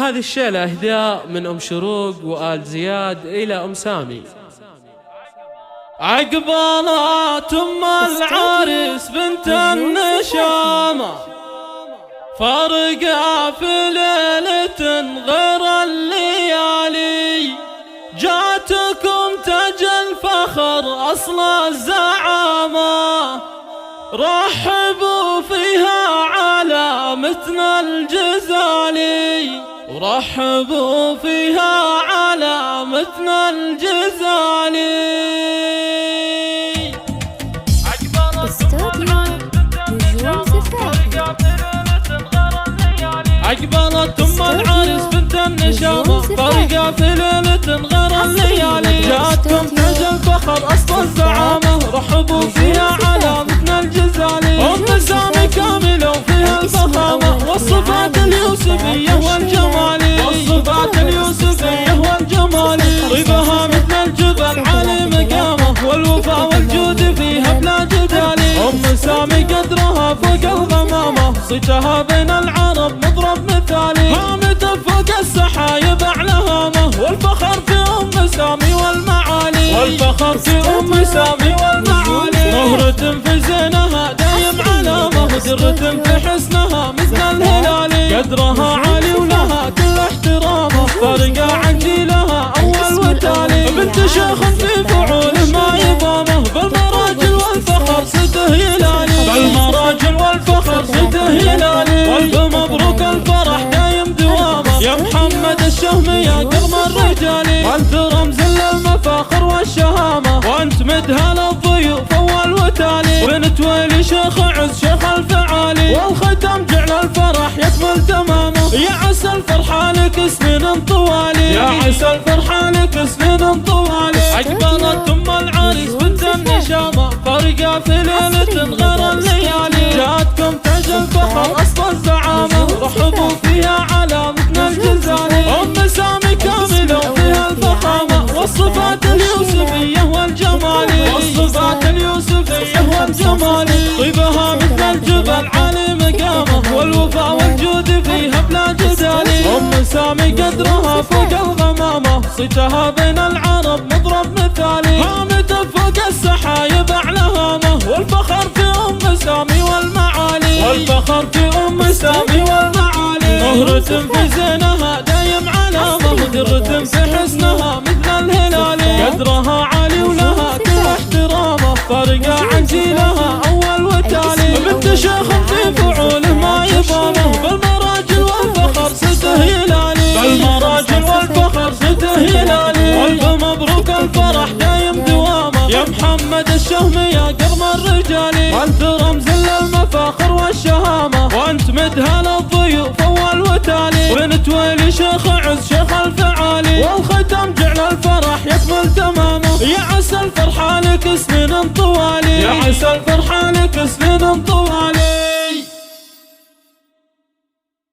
هذه الشيلة اهداء من ام شروق وآل زياد الى ام سامي. عقبالات ام العريس بنت النشامة فارقة في ليلة غير الليالي، جاتكم تاج الفخر اصل الزعامة، رحبوا فيها على متن الجزالي، ورحبوا فيها على متن الجزالي. عقبالت ام العريس بنت النشامة فارقة في ليلة غير الليالي، جاتكم تاج الفخر اصل الزعامة، رحبوا فيها على متن الجزالي. ام سامي كاملة وفيها الفخامة والصفات اليوسفية والجمالي، والصفات اليوسفية والجمالي، طيبها مثل الجبل عالي مقامه، والوفا والجود فيها بلا جدالي. ام سامي قدرها فوق الغمامة، صيتها بين العرب مضرب مثالي، هامته فوق السحايب اعلى هامه، والفخر في ام سامي والمعالي، والفخر في ام سامي والمعالي. مهرة في زينها دايم علامة، درة في حسنها مثل الهلالي، قدرها عالي ولها كل احترامه، فارقة عن جيلها اول وتالي. بنت شيخ في فعوله ما يضامه، بالمراجل والفخر صده هلالي، بالمراجل والفخر صده هلالي. والف مبروك الفرح دايم دوامه، يا محمد الشهم يا قرم الرجالي، وانت رمز للمفاخر والشهامة، وانت مدها للضيوف اول وتالي. بنت ويلي شيخ عز شيخ الفعالي، والختم جعل الفرح يكمل تمامه، يا عسى الفرحة لك سنين طوالي، يا عسى الفرحة لك سنين طوالي. عقبالت ام العريس بنت النشامة فارقة في ليلة غير الليالي، جاتكم تاج الفخر اصل الزعامة، رحبوا فيها على متن الجزالي. ام سامي كاملة وفيها الفخامة والصفات اليوسفية والجمالي، والصفات اليوسفية والجمالي، طيبها مثل الجبل عالي مقامه، والوفا والجود فيها بلا جدالي. ام سامي قدرها فوق الغمامة، صيتها بين العرب مضرب مثالي، هامته فوق السحايب اعلى هامه، والفخر في ام سامي والمعالي، والفخر في ام سامي والمعالي. مهرة في زينها دايم علامة، درة في حسنها مثل الهلالي، قدرها عالي ولها كل احترامه، فارقة عن جيلها اول وتالي. بنت شيخ في فعوله ما يضامه، بالمراجل والفخر صده هلالي، بالمراجل والفخر صده هلالي. والف مبروك الفرح دايم دوامه، يا محمد الشهم يا قرم الرجالي، وانت رمز للمفاخر والشهامة، وانت مدها للضيوف اول وتالي. بنت ويلي شيخ عز شيخ الفعالي، والختم جعل الفرح يكمل تمامه، يا عسى الفرحة لك سنين طوالي، يا عسى الفرحة لك سنين طوالي.